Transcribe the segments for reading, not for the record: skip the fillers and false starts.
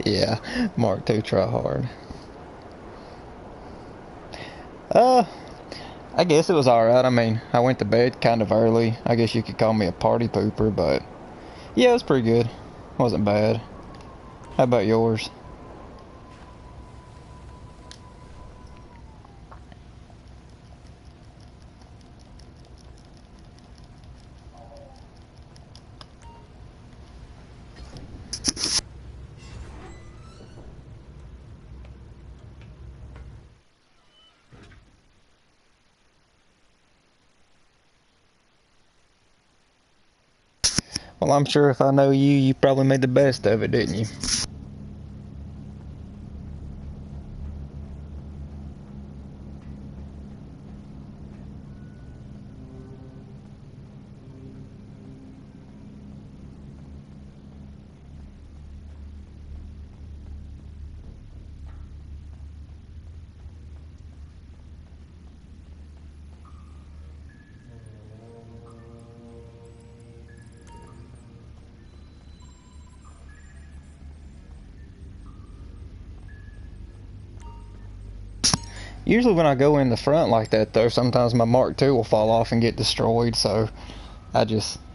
Yeah, Mark 2 try hard. Uh, I guess it was alright. I mean, I went to bed kind of early. I guess you could call me a party pooper, but yeah, it was pretty good. Wasn't bad. How about yours? Well, I'm sure if I know you, you probably made the best of it, didn't you? Usually when I go in the front like that, though, sometimes my Mark 2 will fall off and get destroyed, so I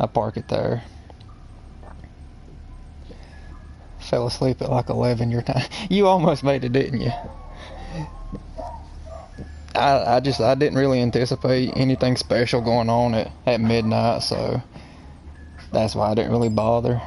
park it there. Fell asleep at like 11 your time. You almost made it, didn't you? I didn't really anticipate anything special going on at midnight, so that's why I didn't really bother.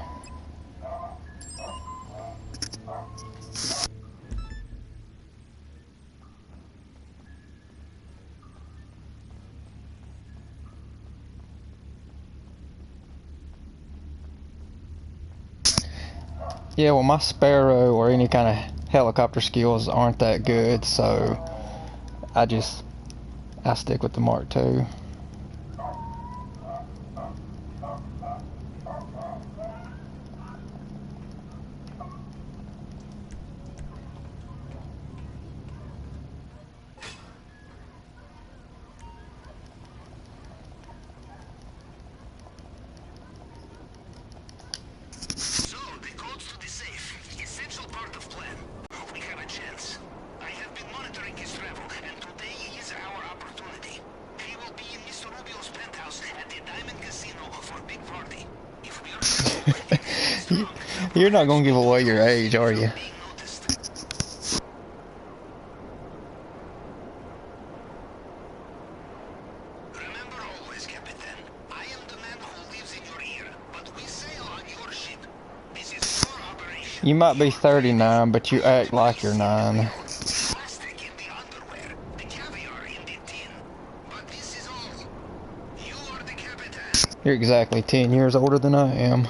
Yeah, well, my Sparrow or any kind of helicopter skills aren't that good, so I just I stick with the Mark II. So, the codes to the safe. Essential part of plan. We have a chance. I have been monitoring his travel, and today is our opportunity. He will be in Mr. Rubio's penthouse at the Diamond Casino for big party. If we are careful and stay strong, You're not perhaps gonna we give do away the your whole age, thing are you? without being noticed. Remember always, Captain, I am the man who lives in your ear, but we sail on your ship. This is your operation, You might be your private. 39, but you I am act the like you're grease in the 9. wheel, the plastic in the underwear, the caviar in the tin. But this is all. You are the Capitan. You're exactly 10 years older than I am.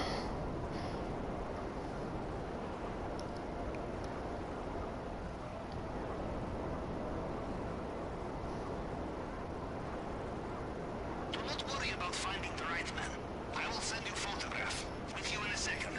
Do not worry about finding the right man. I will send you a photograph. With you in a second.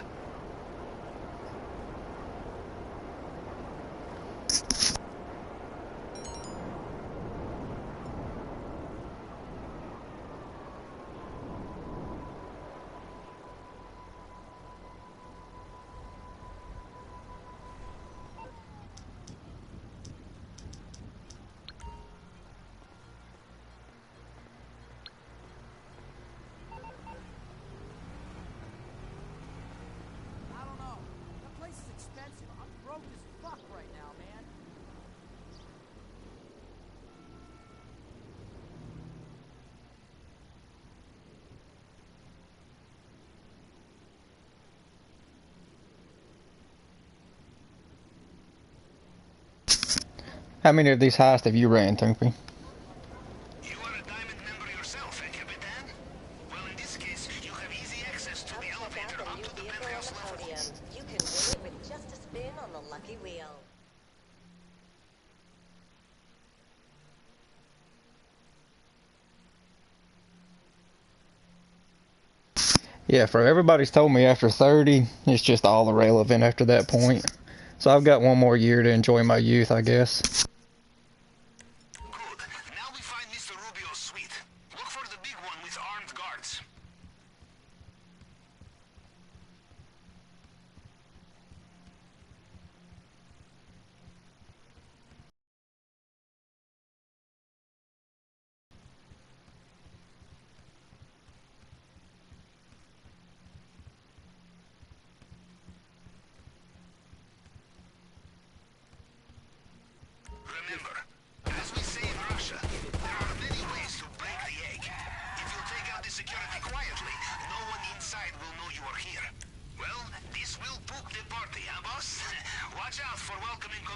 I don't know. That place is expensive. I'm broke as fuck right now, man. How many of these heists have you ran, Toopy? You are a diamond member yourself, eh, Capitan? Well, in this case, you have easy access to the Come check out elevator the up new to the vehicle on penthouse the level. podium. You can win it with just a spin on the lucky wheel. Yeah, for everybody's told me after 30, it's just all irrelevant after that point. So I've got one more year to enjoy my youth, I guess. Good. Now we find Mr. Rubio's suite. Look for the big one with armed guards.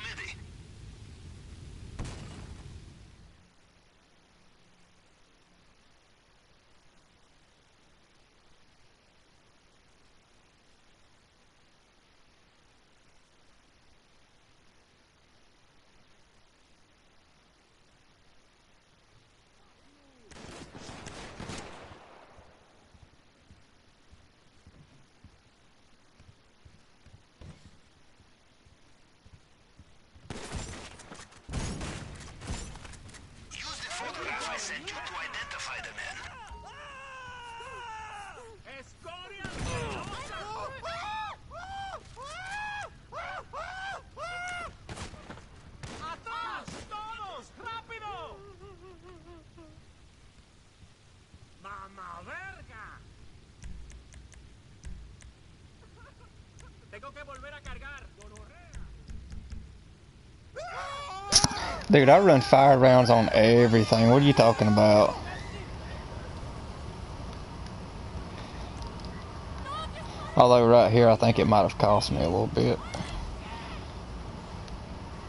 committee. Use the photograph I sent you to identify the men. ¡Atrás! ¡Todos! ¡Rápido! ¡Mamá verga! Tengo que volver a cargar. Dude, I run fire rounds on everything. What are you talking about? Although right here, I think it might have cost me a little bit.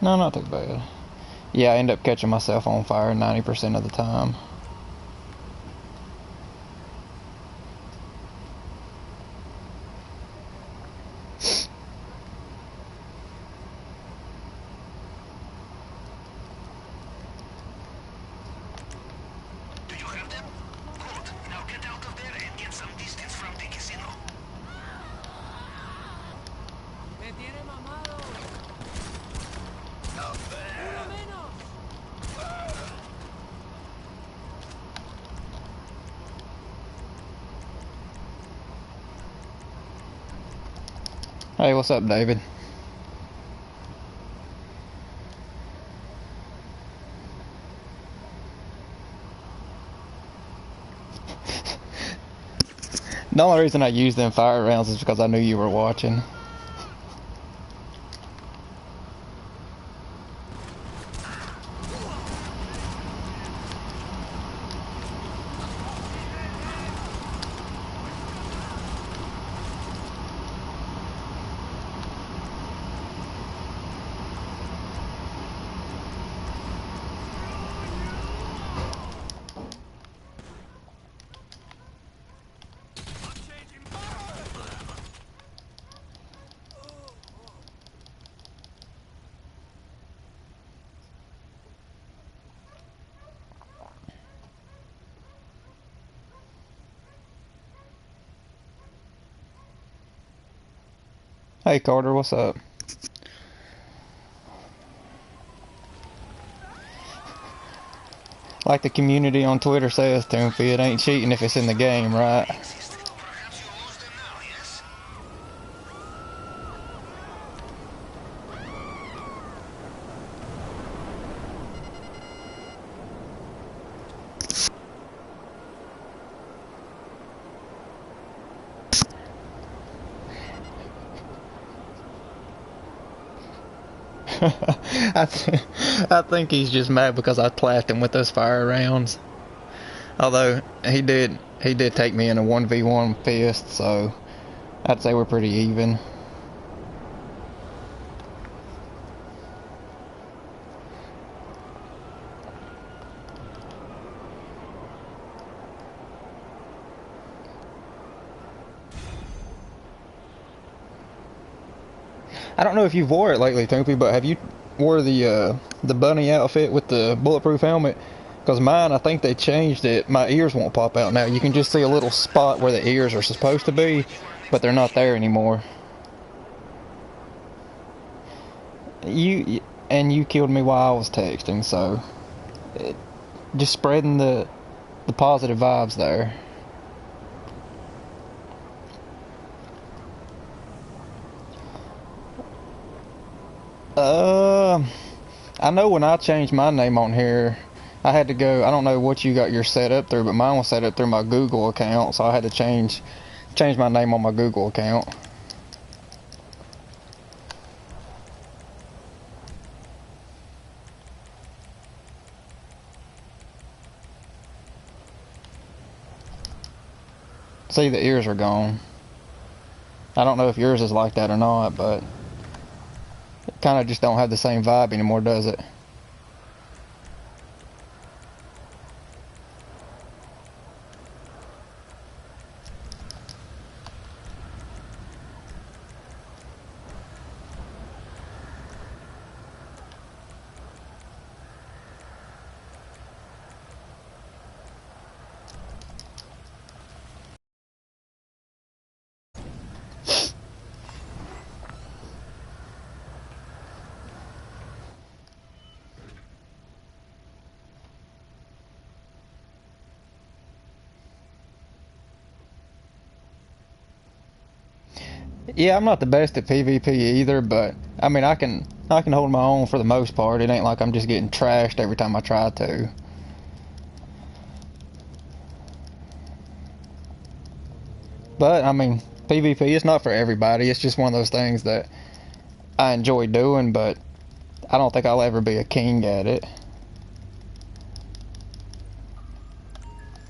No, not too bad. Yeah, I end up catching myself on fire 90% of the time. Do you have them? Good. Now get out of there and get some distance from the casino. ¡Me tiene mamado! ¡Uno menos! Hey, what's up, David? The only reason I used them fire rounds is because I knew you were watching. Hey, Carter, what's up? Like the community on Twitter says, Toonfy, it ain't cheating if it's in the game, right? Perhaps you lose them now, yes? I think he's just mad because I clapped him with those fire rounds. Although he did take me in a 1v1 fist, so I'd say we're pretty even. I don't know if you've wore it lately, Toopy, but have you wore the bunny outfit with the bulletproof helmet? Because mine, I think they changed it. My ears won't pop out now. You can just see a little spot where the ears are supposed to be, but they're not there anymore. You killed me while I was texting, so just spreading the positive vibes there. I know when I changed my name on here, I had to go. I don't know what you got your set up through, but mine was set up through my Google account, so I had to change my name on my Google account. See, the ears are gone. I don't know if yours is like that or not, but kind of just don't have the same vibe anymore, does it? Yeah, I'm not the best at PvP either, but I mean I can hold my own for the most part. It ain't like I'm just getting trashed every time I try to. But I mean, PvP is not for everybody. It's just one of those things that I enjoy doing, but I don't think I'll ever be a king at it.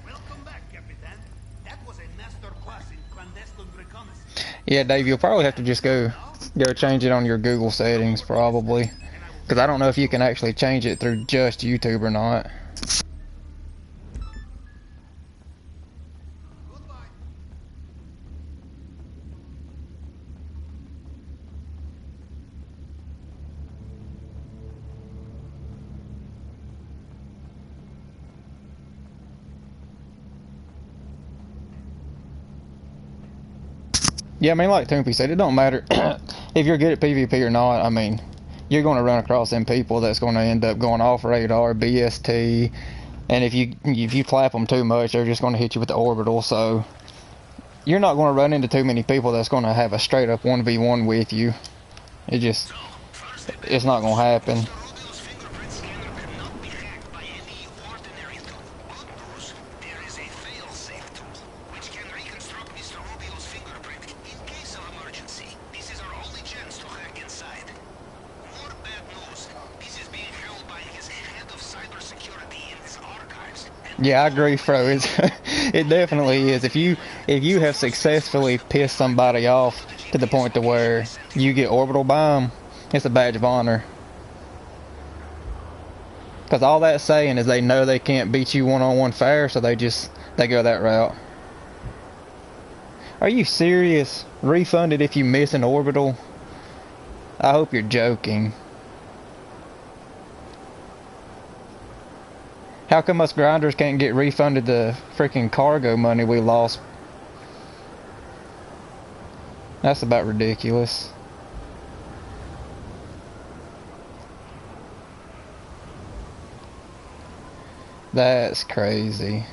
Welcome back, Capitan. That was a master class in clandestine reconnaissance. Yeah, Dave, you'll probably have to just go change it on your Google settings probably, because I don't know if you can actually change it through just YouTube or not. Goodbye. Yeah, I mean, like Toompi said, it don't matter if you're good at PvP or not. I mean, you're going to run across them people that's going to end up going off radar, BST, and if you clap them too much, they're just going to hit you with the orbital. So you're not going to run into too many people that's going to have a straight up 1v1 with you. It just, So, first the bad it's not going news. to happen. Mr. Rubio's fingerprint scanner cannot be hacked by any ordinary tool. Good news, there is a fail-safe tool, which can reconstruct Mr. Rubio's fingerprint in case of emergency. This is our only chance to hack inside. More bad news. This is being held by his head of cybersecurity in his archives. Yeah, I agree, Fro. It's, it definitely is. If you have successfully pissed somebody off to the point to where you get orbital by them, it's a badge of honor. Because all that's saying is they know they can't beat you one-on-one fair, so they go that route. Are you serious? Refunded if you miss an orbital? I hope you're joking. How come us grinders can't get refunded the freaking cargo money we lost? That's about ridiculous. That's crazy.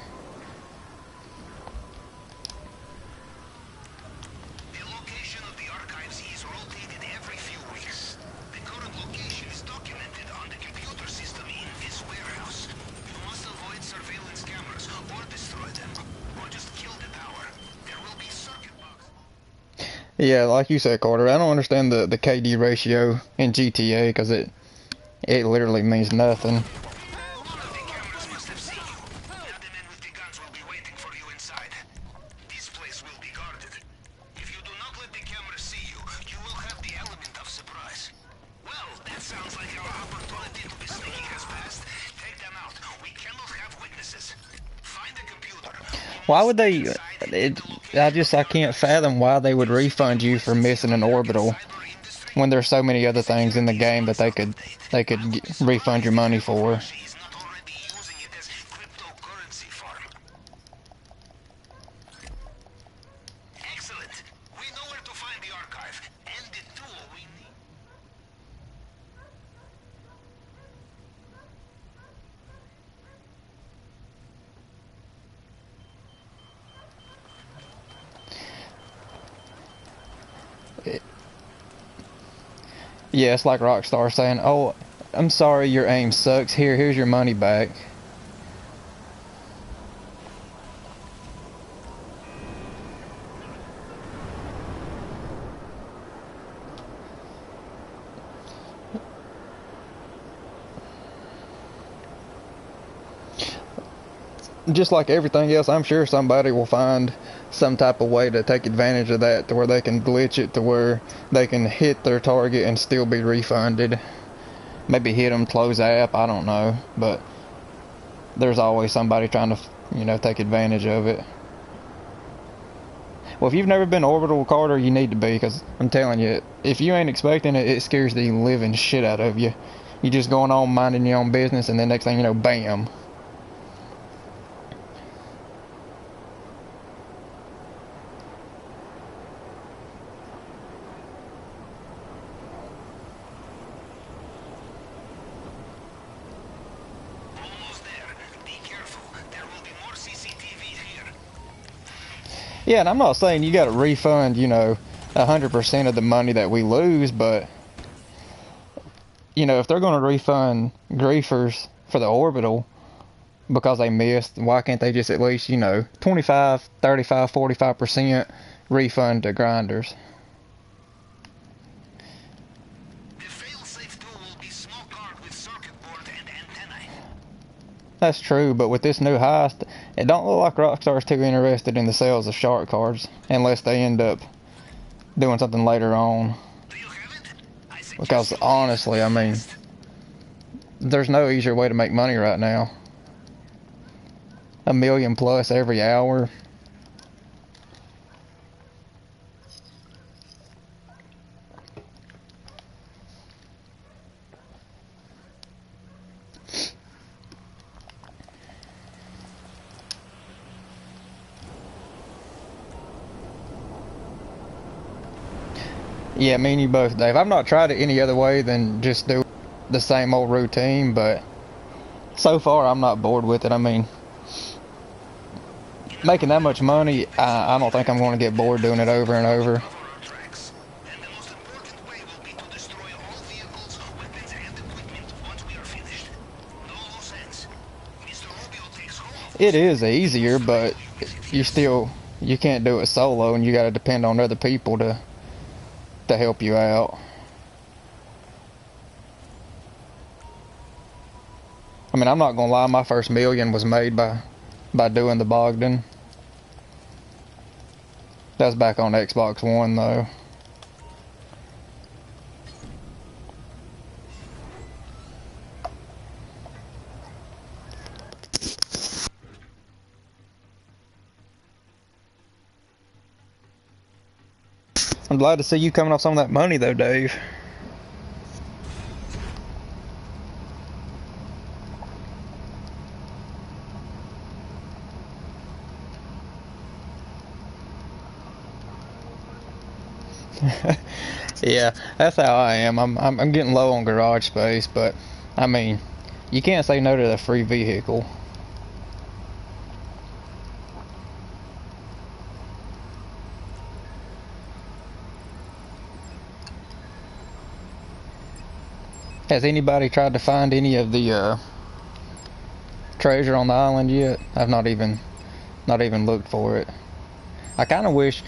The location of the archives is rotated every few weeks. The current location is documented on the computer system in this warehouse. You must avoid surveillance cameras or destroy them, or just kill the tower. There will be circuit boxes. Yeah, like you said, Carter, I don't understand the KD ratio in GTA because it literally means nothing. One of the cameras must have seen you. Now the men with the guns will be waiting for you inside. This place will be guarded. If you do not let the cameras see you, you will have the element of surprise. Well, that sounds like our opportunity to be sneaky has passed. Take them out. We cannot have witnesses. Find the computer. Why would they? I can't fathom why they would refund you for missing an orbital when there's so many other things in the game that they could refund your money for. She is not already using it as cryptocurrency farm. Excellent. We know where to find the archive and the tool we need. Yeah, it's like Rockstar saying, "Oh, I'm sorry, your aim sucks. Here's your money back." just like everything else, I'm sure somebody will find some type of way to take advantage of that to where they can glitch it to where they can hit their target and still be refunded. Maybe hit them, close the app, I don't know. But there's always somebody trying to, you know, take advantage of it. Well, if you've never been orbital, Carter, you need to be, because I'm telling you, if you ain't expecting it, it scares the living shit out of you. You just going on minding your own business, and then next thing you know, bam. Almost there. Be careful. There will be more CCTV here. Yeah, and I'm not saying you got to refund, you know, 100% of the money that we lose, but, you know, if they're going to refund griefers for the orbital because they missed, why can't they just at least, you know, 25, 35, 45% refund to grinders? The fail-safe tool will be small card with circuit board and antennae. That's true, but with this new heist, it don't look like Rockstar's too interested in the sales of shark cards, unless they end up doing something later on. Do you have it? I suggest Because you honestly, I mean, there's no easier way to make money right now. $1 million plus every hour. Yeah, me and you both, Dave. I've not tried it any other way than just do the same old routine, but so far I'm not bored with it. I mean, making that much money, I don't think I'm going to get bored doing it over and over. cover our tracks. And the most important way will be to destroy all vehicles, weapons, and equipment once we are finished. No loose ends. Mr. Rubio takes hold of It is easier, but you can't do it solo, and you got to depend on other people to help you out. I mean, I'm not gonna lie, my first million was made by doing the Bogdan. That's back on Xbox One though. I'm glad to see you coming off some of that money though, Dave. Yeah, that's how I am. I'm getting low on garage space, but I mean, you can't say no to the free vehicle. Has anybody tried to find any of the treasure on the island yet? I've not even looked for it. I kind of wish.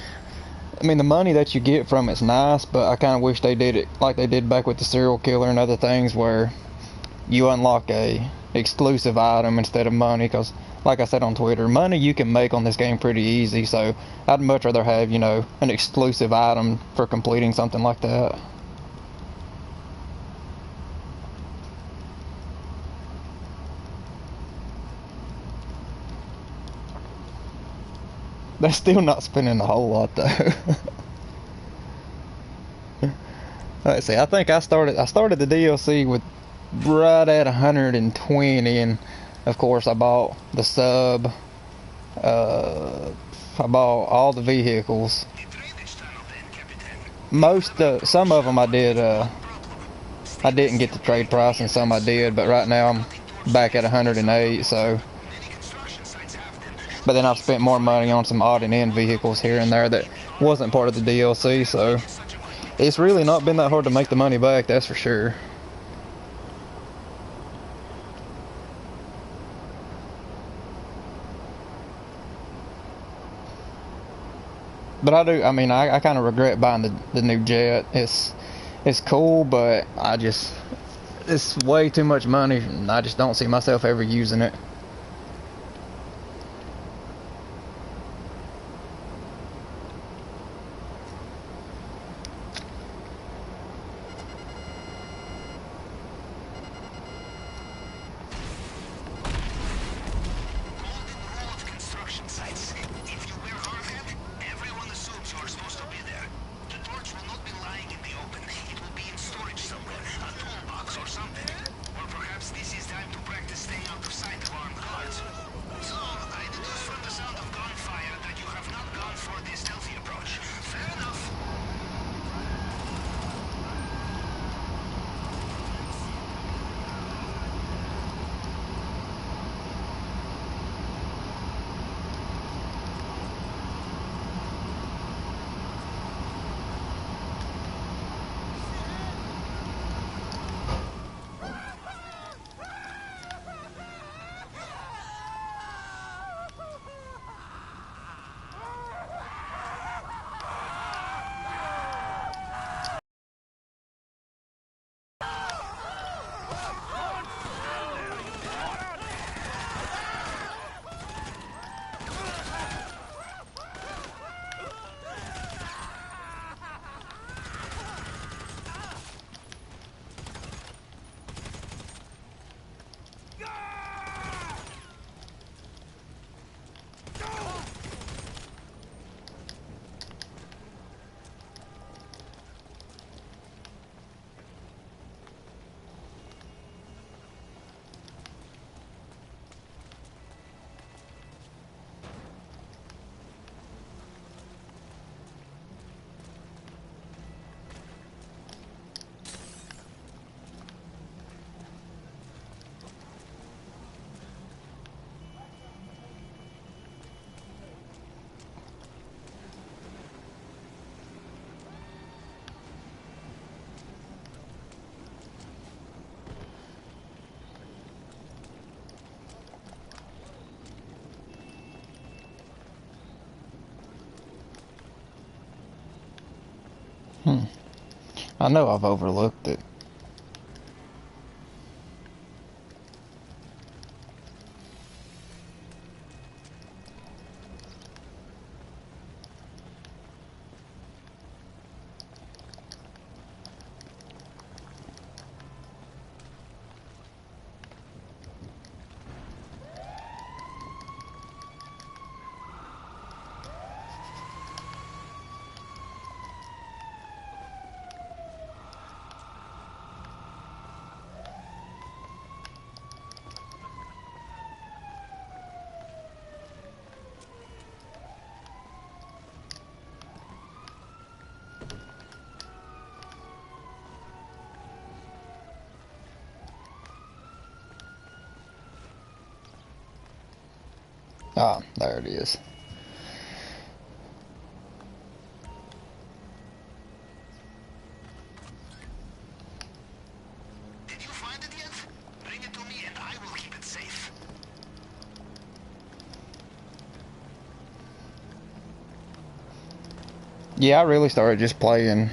I mean, the money that you get from it's nice, but I kind of wish they did it like they did back with the serial killer and other things, where you unlock a exclusive item instead of money. Because, like I said on Twitter, money you can make on this game pretty easy. So I'd much rather have, you know, an exclusive item for completing something like that. They're still not spending a whole lot though. Let's see. I think I started the DLC with right at 120, and of course I bought the sub. I bought all the vehicles. Some of them I did. I didn't get the trade price, and some I did. But right now I'm back at 108. So. But then I've spent more money on some odd and end vehicles here and there that wasn't part of the DLC, so it's really not been that hard to make the money back, that's for sure. But I mean, I kind of regret buying the new jet. It's cool, but it's way too much money, and I just don't see myself ever using it. I know I've overlooked it. Ah, there it is. Did you find it yet? Bring it to me and I will keep it safe. Yeah, I really started just playing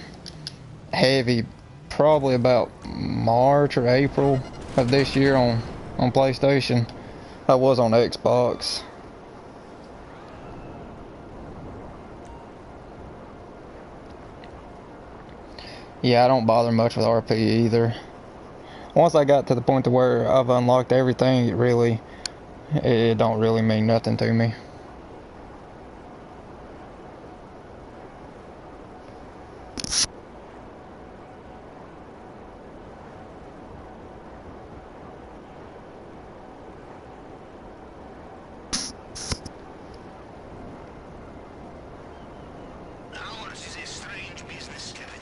heavy probably about March or April of this year on PlayStation. I was on Xbox. Yeah, I don't bother much with RP either. Once I got to the point to where I've unlocked everything, it don't really mean nothing to me. Ours is a strange business, Captain.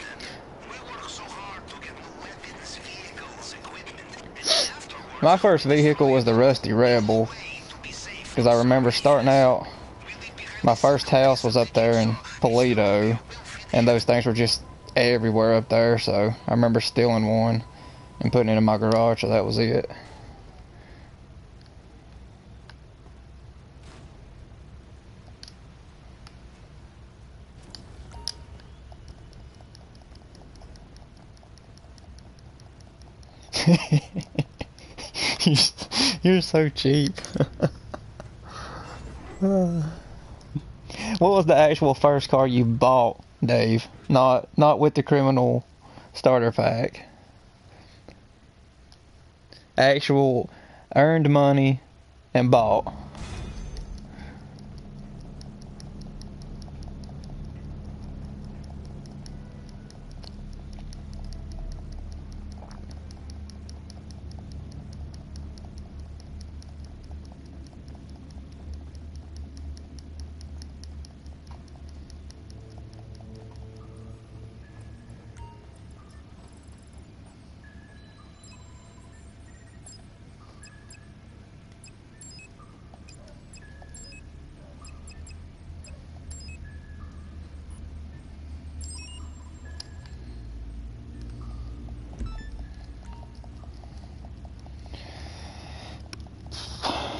We work so hard to get new weapons, vehicles, equipment, and afterwards My first vehicle was the Rusty Rebel, way to be safe because from I remember starting surprise. out, We leave behind my a first simple house piece was of the up there in jigsaw. This Toledo, Scorpio will fit and here. those things were just everywhere up there, so I remember stealing one and putting it in my garage, so that was it. you're, you're so cheap. What was the actual first car you bought, Dave? Not with the criminal starter pack. Actual earned money and bought.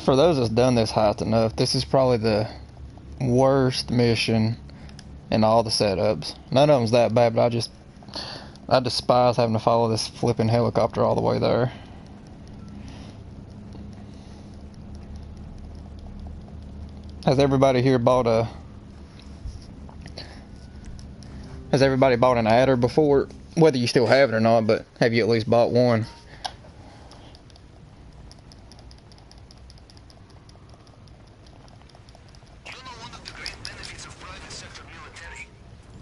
For those that's done this heist enough, this is probably the worst mission in all the setups. None of them's that bad, but I despise having to follow this flipping helicopter all the way there. Has everybody here bought a... Has everybody bought an adder before? Whether you still have it or not, but have you at least bought one? You know one of the great benefits of private sector military?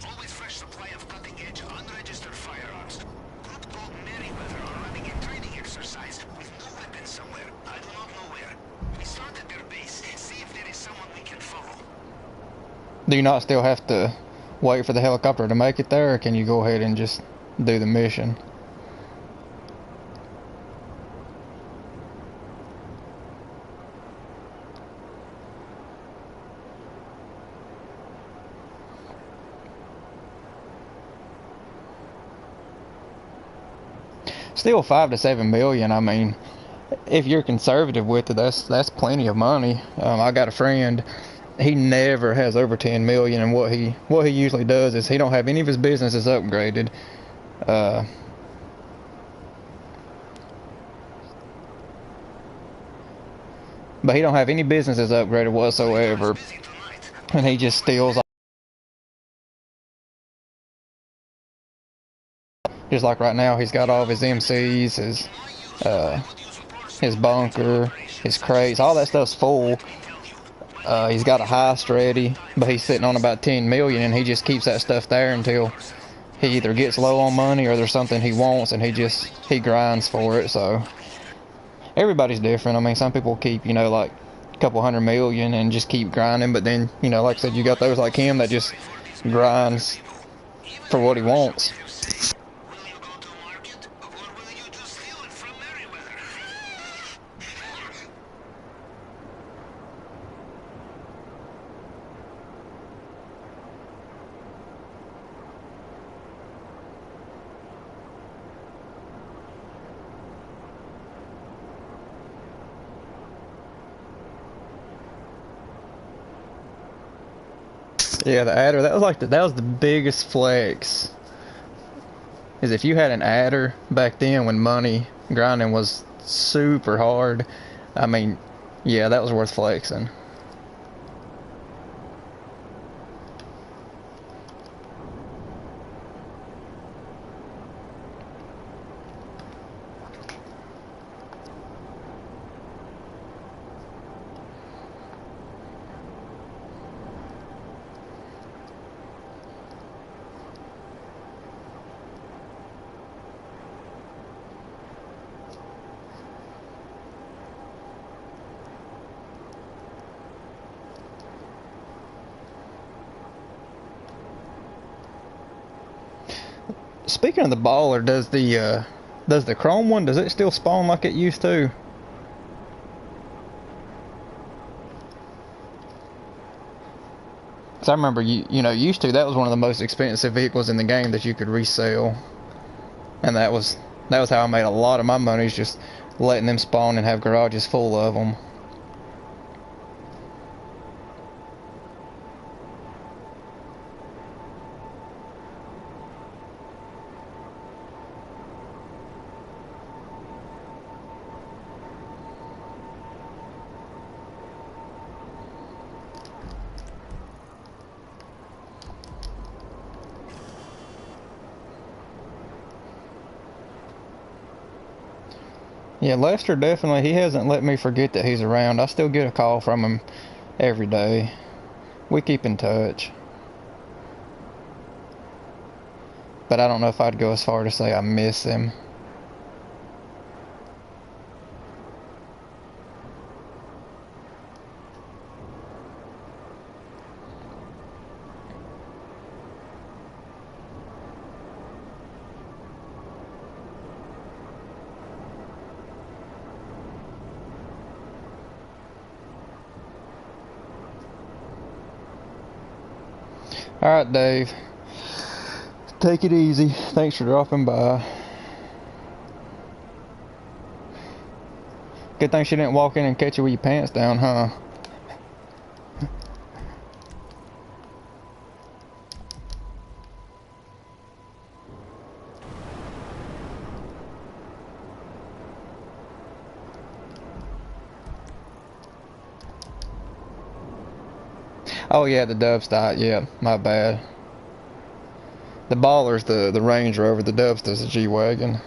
Always fresh supply of cutting-edge, unregistered firearms. Group called Merryweather are running a training exercise with new weapons somewhere. I do not know where. We start at their base, see if there is someone we can follow. Do you not still have to wait for the helicopter to make it there, or can you go ahead and just do the mission? Still 5 to 7 million. I mean, if you're conservative with it, that's plenty of money. I got a friend. He never has over 10 million, and what he usually does is he don't have any of his businesses upgraded. Uh, but he don't have any businesses upgraded whatsoever, Busy tonight. and he just steals. Just like right now, he's got all of his MCs, uh, his bunker, his crates, all that stuff's full. He's got a heist ready, but he's sitting on about 10 million, and he just keeps that stuff there until he either gets low on money or there's something he wants, and he grinds for it. So everybody's different. I mean, some people keep, like a couple 100 million and just keep grinding, but then, like I said, you got those like him that just grinds for what he wants. Will you go to market, or will you just steal it from Merryweather? Yeah, the adder, that was the biggest flex. Is if you had an adder back then when money grinding was super hard, I mean, yeah, that was worth flexing. Speaking of the baller, does the chrome one, does it still spawn like it used to? Cause I remember used to, that was one of the most expensive vehicles in the game that you could resell, and that was how I made a lot of my money, is just letting them spawn and have garages full of them. Yeah, Lester definitely, he hasn't let me forget that he's around. I still get a call from him every day. We keep in touch. But I don't know if I'd go as far to say I miss him. Alright, Dave. Take it easy. Thanks for dropping by. Good thing she didn't walk in and catch you with your pants down, huh? Oh yeah, the Dubstock. Yeah, my bad. The Baller's the Range Rover. The Dubstock's the G-Wagon.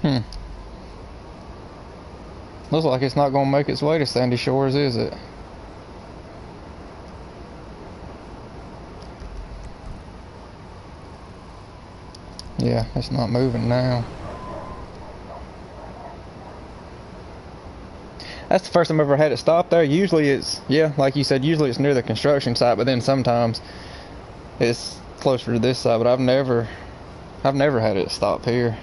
Hmm. Looks like it's not gonna make its way to Sandy Shores, is it? Yeah, it's not moving now. That's the first time I've ever had it stop there. Usually it's, yeah, like you said, usually it's near the construction site, but then sometimes it's closer to this side, but I've never had it stop here.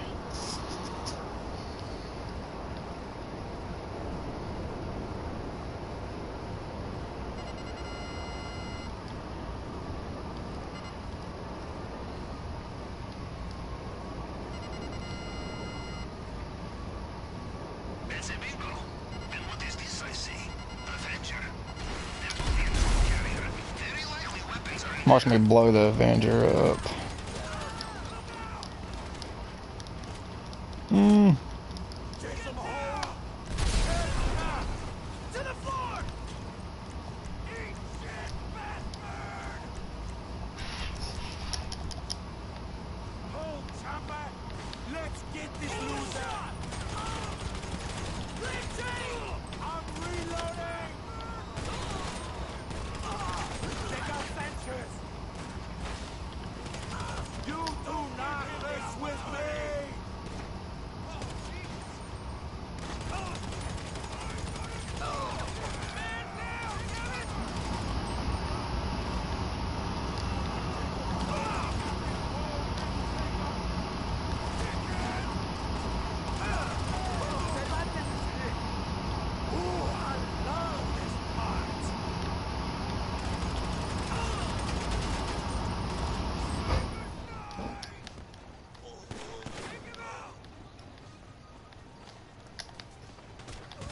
That's a bingo. And what is this I see? Avenger. That will be a troop carrier. Very likely weapons are in Watch me there. blow the Avenger up. Mm. Chase them home! To the floor! Eat shit, bastard! Hold, chopper! Let's get this loser! Glitching! I'm reloading! Take out Sanchez! You do not mess with me!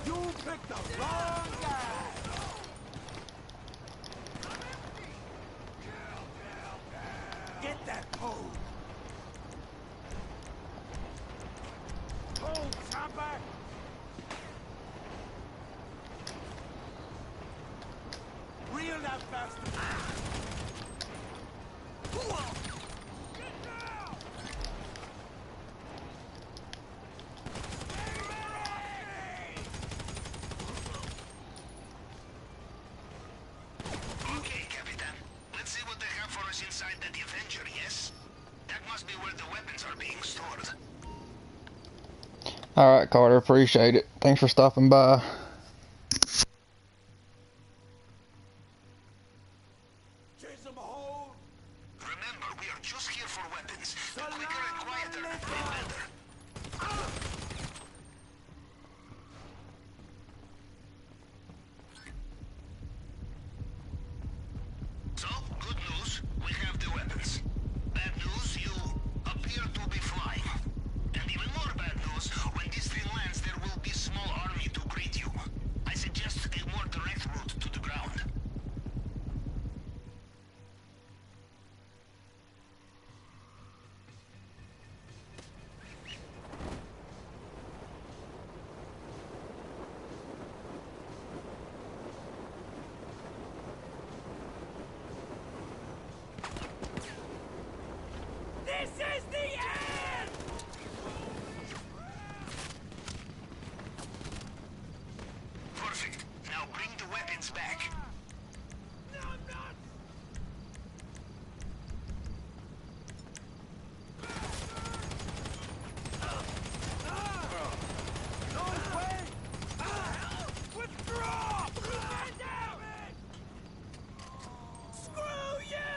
You picked the wrong guy! Get that pole! Hold, chopper! Reel that bastard! Get down! Okay, Capitan. Let's see what they have for us inside that Avenger, yes? That must be where the weapons are being stored. Alright, Carter, appreciate it. Thanks for stopping by. Chase them home! Remember, we are just here for weapons. The quicker and quieter, the better. So, good news, we have the weapons. Bad news, you appear to be flying. And even more bad news, when this thing lands, there will be a small army to greet you. I suggest a more direct route to the ground. This is the end! Perfect. Now bring the weapons back. No, not! No way! Withdraw! Man down! Screw you!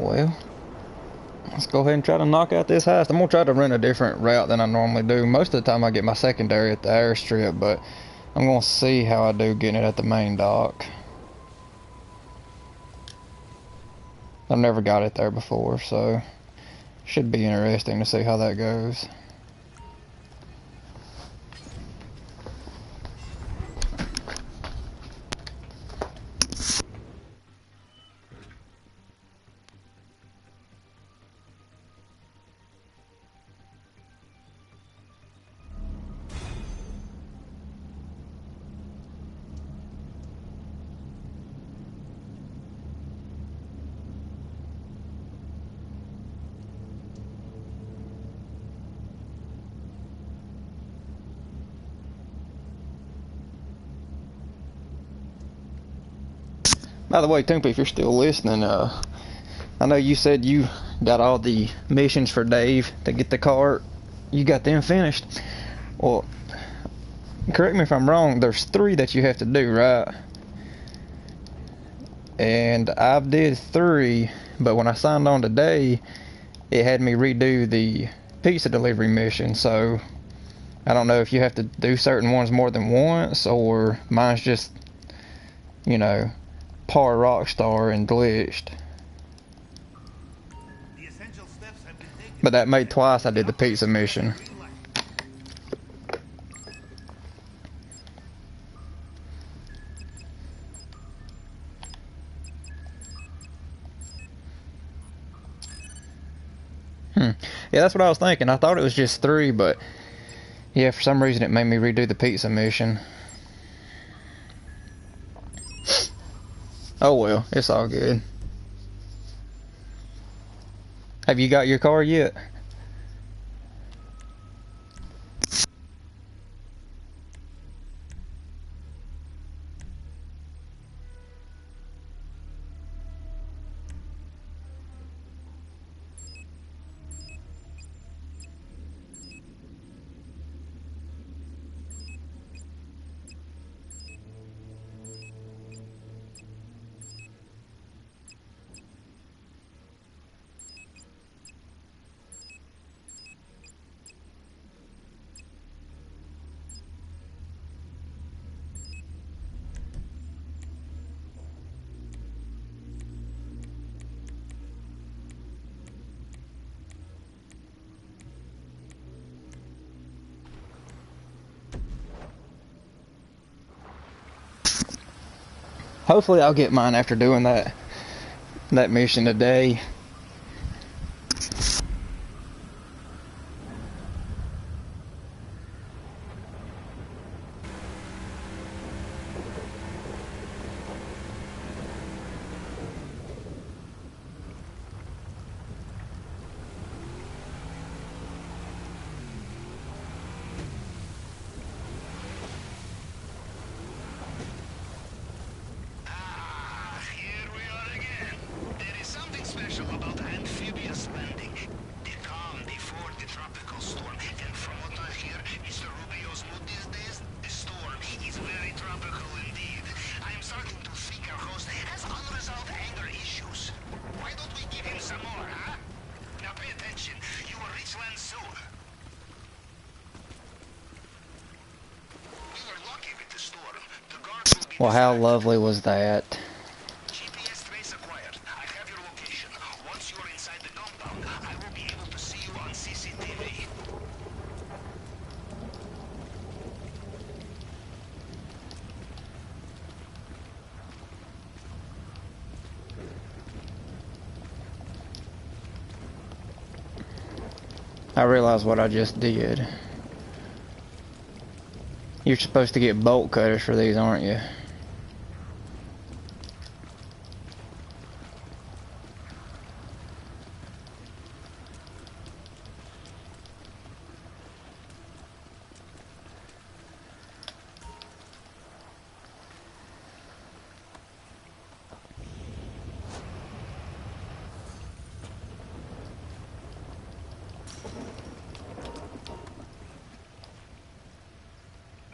Well, let's go ahead and try to knock out this heist. I'm gonna try to run a different route than I normally do. Most of the time I get my secondary at the airstrip, but I'm gonna see how I do getting it at the main dock. I've never got it there before, so should be interesting to see how that goes. By the way, Toomp, if you're still listening, I know you said you got all the missions for Dave to get the cart. You got them finished. Well, correct me if I'm wrong, there's 3 that you have to do, right? And I've did 3, but when I signed on today, it had me redo the pizza delivery mission, so I don't know if you have to do certain ones more than once, or mine's just, you know, par Rockstar and glitched. But that made twice I did the pizza mission. Yeah, that's what I was thinking. I thought it was just 3, but yeah, for some reason it made me redo the pizza mission. Oh well, it's all good. Have you got your car yet? Hopefully I'll get mine after doing that mission today. Here we are again. There is something special about amphibious landing. The calm before the tropical storm. And from what I hear, Mr. Rubio's mood these days, the storm is very tropical indeed. I am starting to think our host has unresolved anger issues. Why don't we give him some more, huh? Now pay attention. You will reach land soon. We were lucky with the storm. The guards will be Well, how distracted. lovely was that? GPS trace acquired. I have your location. Once you're inside the compound, I will be able to see you on CCTV. I realize what I just did. You're supposed to get bolt cutters for these, aren't you?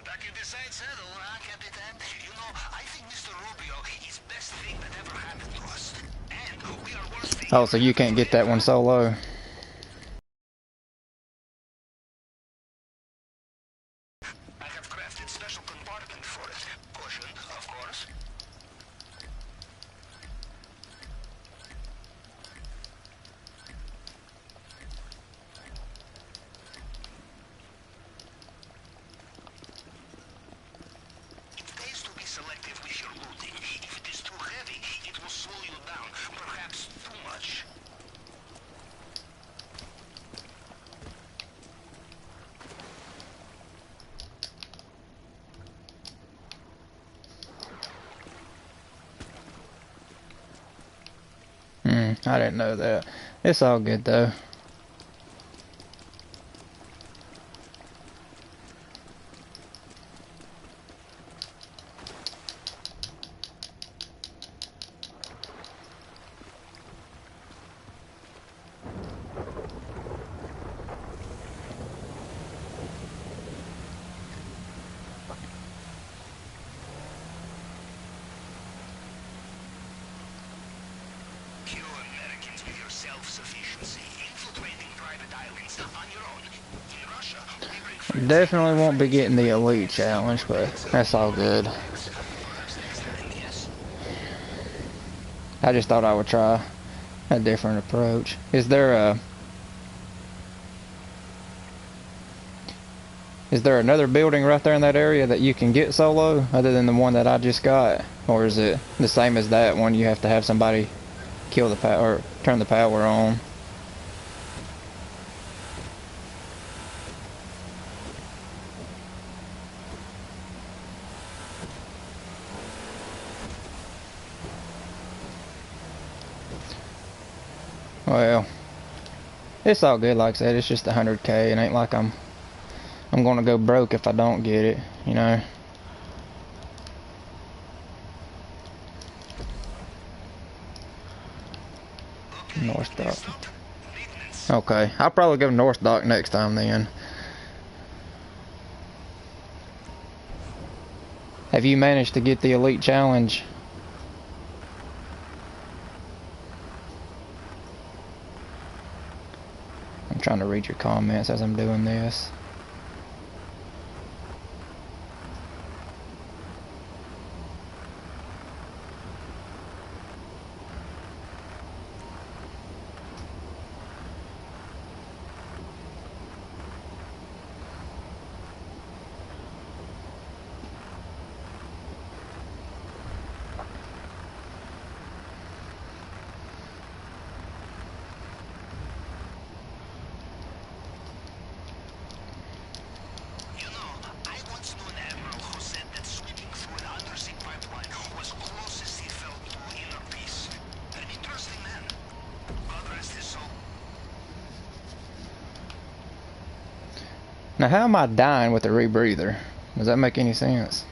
Back in the side saddle, huh, Capitan? You know, I think Mr. Rubio is best thing that ever happened to us. And We are worth the Oh, so you can't get that one solo. I have crafted special compartment for it. Caution, of course. It pays to be selective with your looting. If it is too heavy, it will slow you down. Perhaps too much. I didn't know that. It's all good though. Kill Americans with your self-sufficiency, infiltrating private islands on your own. In Russia, we bring friends. Definitely won't be getting the elite challenge, but that's all good. Perhaps next time, yes. I just thought I would try a different approach. Is there another building right there in that area that you can get solo other than the one that I just got? Or is it the same as that one, you have to have somebody kill the power or turn the power on? Well, it's all good. Like I said, it's just 100K. It ain't like I'm gonna go broke if I don't get it, you know. North Dock. Okay, I'll probably go North Dock next time then. Have you managed to get the elite challenge? I'm trying to read your comments as I'm doing this. You know, I once knew an admiral who said that sweeping through an undersea pipeline was closest he felt to inner peace. An interesting man. God rest his soul. Now, how am I dying with a rebreather? Does that make any sense?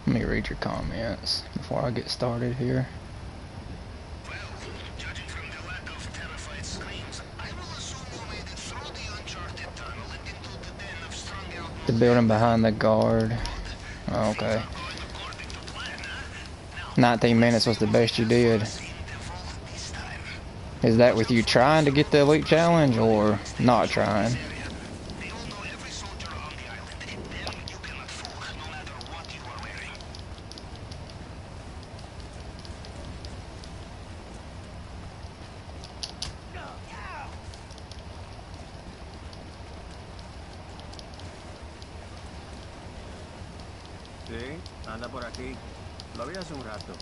Let me read your comments before I get started here. Well, judging from the lack of terrified screams, I will assume you made it through the uncharted tunnel and into the den of strung-out The building behind the guard. Good. Oh, Things okay. are going according to plan, huh? Now, 19 let's minutes see was the who best you has did. us in the vault this time. Is that with you trying to get the elite challenge or not trying? They will know every soldier on the island. Them you cannot fool, no matter what you are wearing. Sí, anda por aquí. Lo vi hace un rato.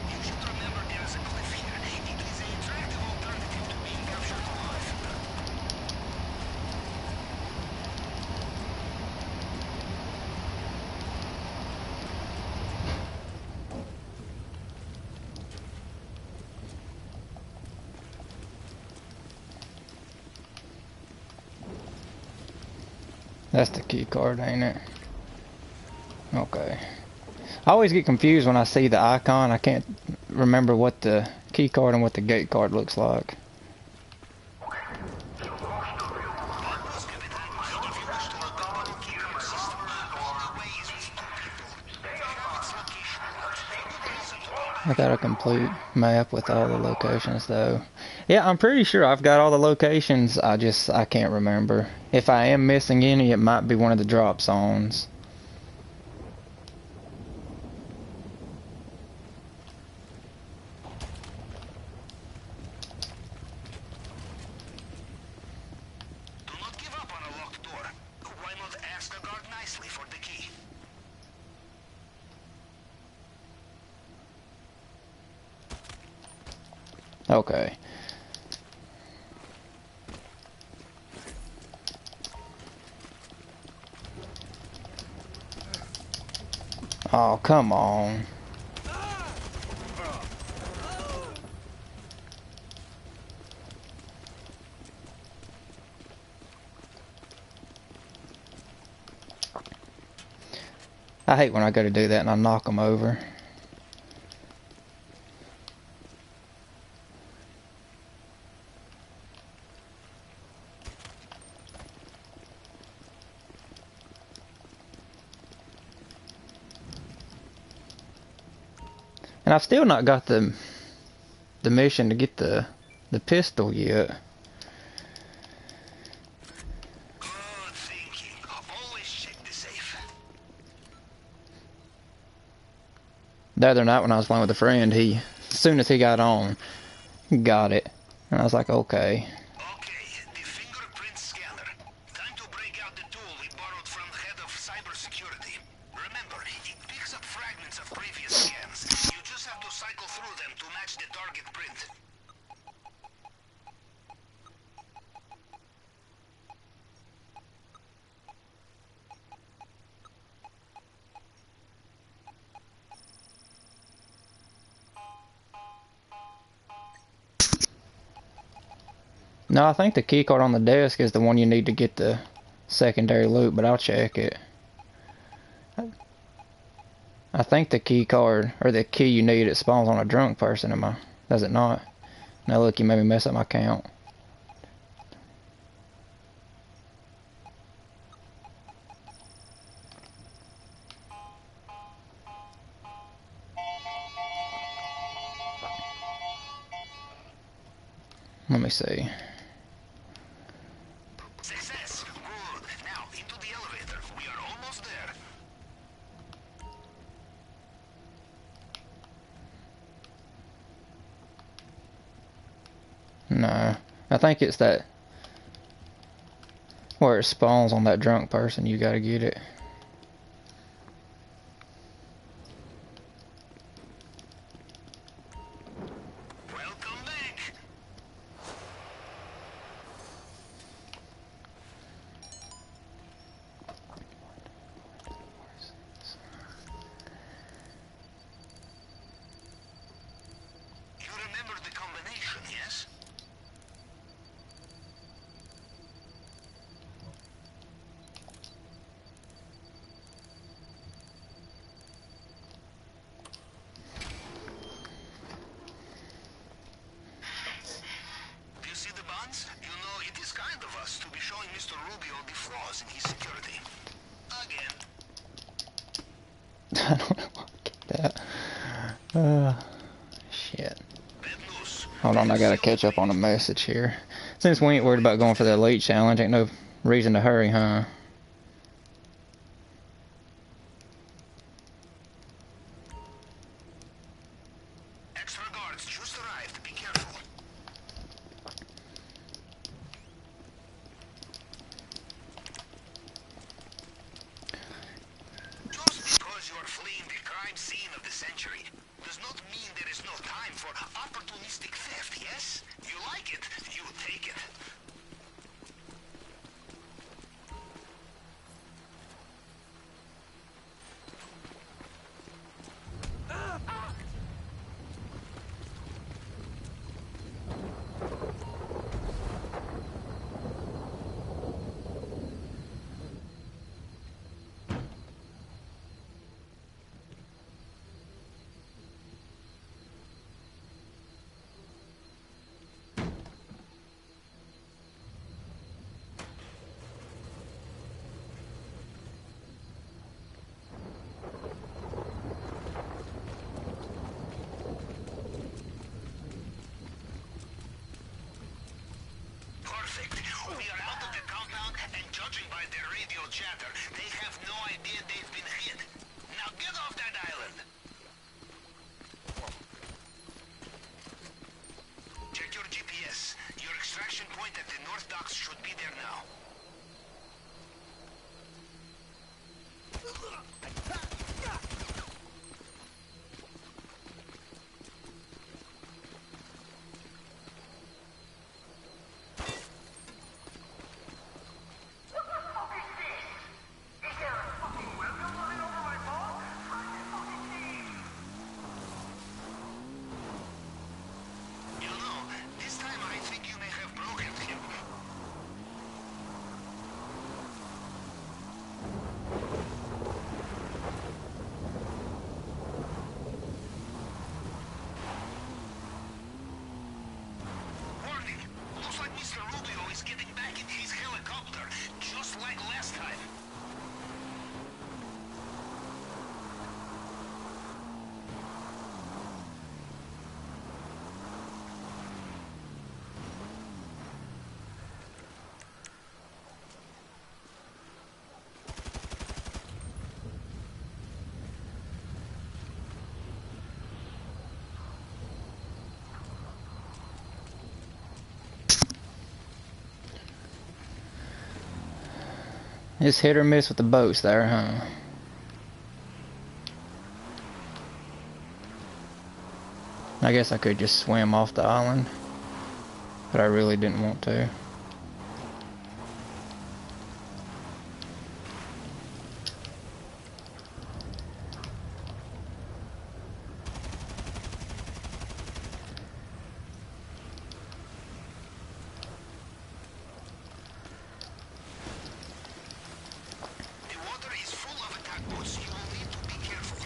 You should remember there is a cliff here. It is an attractive alternative to being captured alive. That's the key card, ain't it? Okay. I always get confused when I see the icon. I can't remember what the key card and what the gate card looks like. I got a complete map with all the locations though. Yeah, I'm pretty sure I've got all the locations. I can't remember. If I am missing any, it might be one of the drop zones. Do not give up on a locked door. Why not ask the guard nicely for the key? Okay. Oh, come on. I hate when I go to do that and I knock them over. And I've still not got the mission to get the pistol yet. Good thinking. Always check the safe. The other night when I was playing with a friend, as soon as he got on, got it. And I was like, okay. Okay, the fingerprint scanner. Time to break out the tool we borrowed from the head of cybersecurity. Remember, it picks up fragments of previous scans. You just have to cycle through them to match the target print. No, I think the key card on the desk is the one you need to get the secondary loot, but I'll check it. I think the key card, or the key you need, it spawns on a drunk person, does it not? Now look, you made me mess up my count. Let me see. Success! Good. Now, into the elevator. We are almost there. No, I think it's that where it spawns on that drunk person. You gotta get it. Welcome back. You remember the combination, yes? Do you see the buns? You know, it is kind of us to be showing Mr. Rubio the flaws in his security. Again. I don't know why I get that. Shit. Bad news. Hold on, I gotta catch up on a message here. Since we ain't worried about going for the elite challenge, ain't no reason to hurry, huh? Extra guards just arrived. Be careful. Just because you are fleeing the crime scene of the century does not mean there is no time for opportunistic theft, yes? You like it, you take it. chatter. They have no idea they've been hit. Now get off that island! Check your GPS. Your extraction point at the North Docks should be there now. You know, this time I think you may have broken him. Warning! Looks like Mr. Rubio is getting back in his helicopter, just like last time. It's hit or miss with the boats there, huh? I guess I could just swim off the island, but I really didn't want to. The water is full of attack boats. You will need to be careful.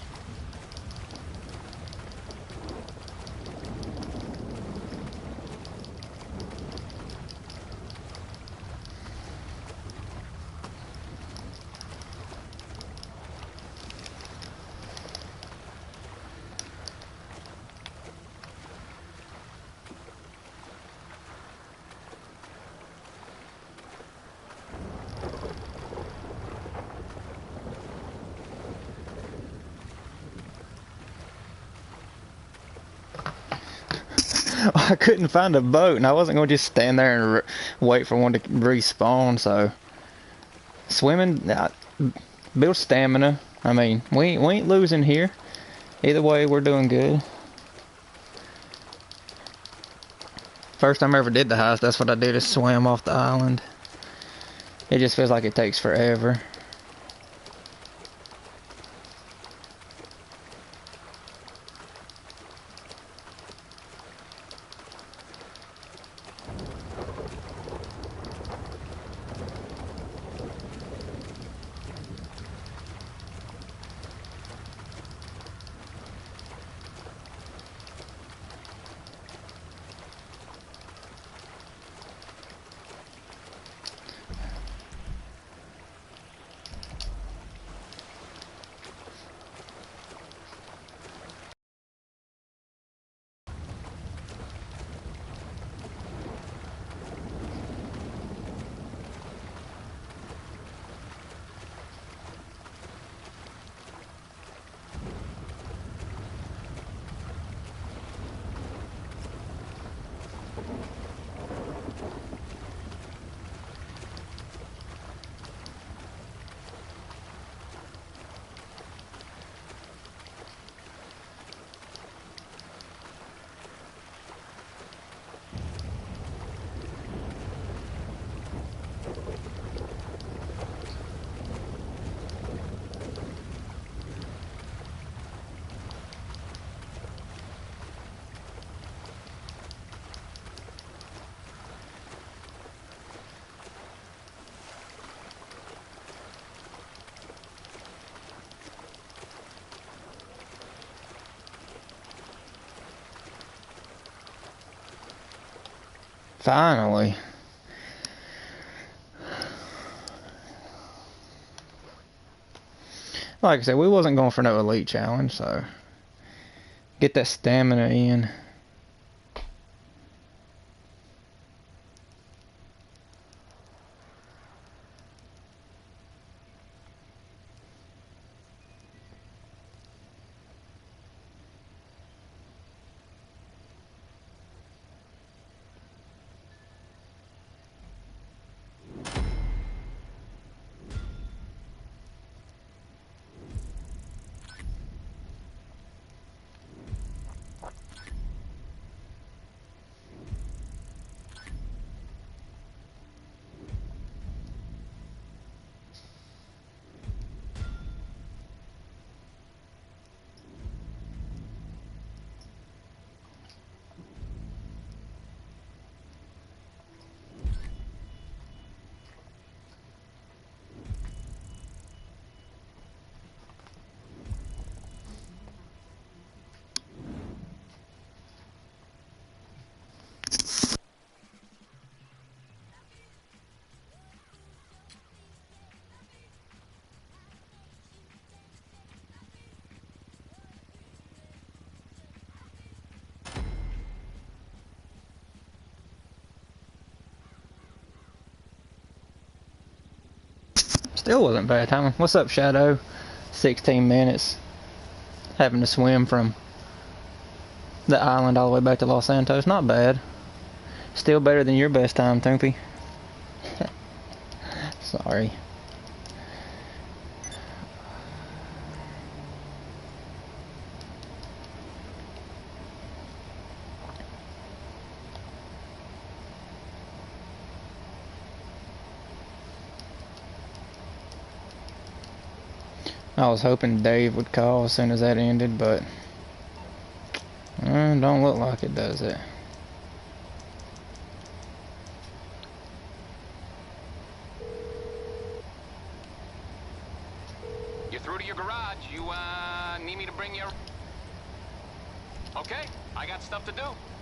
I couldn't find a boat, and I wasn't going to just stand there and wait for one to respawn, so... Swimming, build stamina. I mean, we ain't losing here. Either way, we're doing good. First time I ever did the heist, that's what I did, is swim off the island. It just feels like it takes forever. Finally. Like I said, we wasn't going for no elite challenge, so get that stamina in. Still wasn't bad timing. What's up, Shadow? 16 minutes. Having to swim from the island all the way back to Los Santos. Not bad. Still better than your best time, Toopy. Sorry. I was hoping Dave would call as soon as that ended, but don't look like it, does it? You're through to your garage. You, need me to bring you... Okay, I got stuff to do.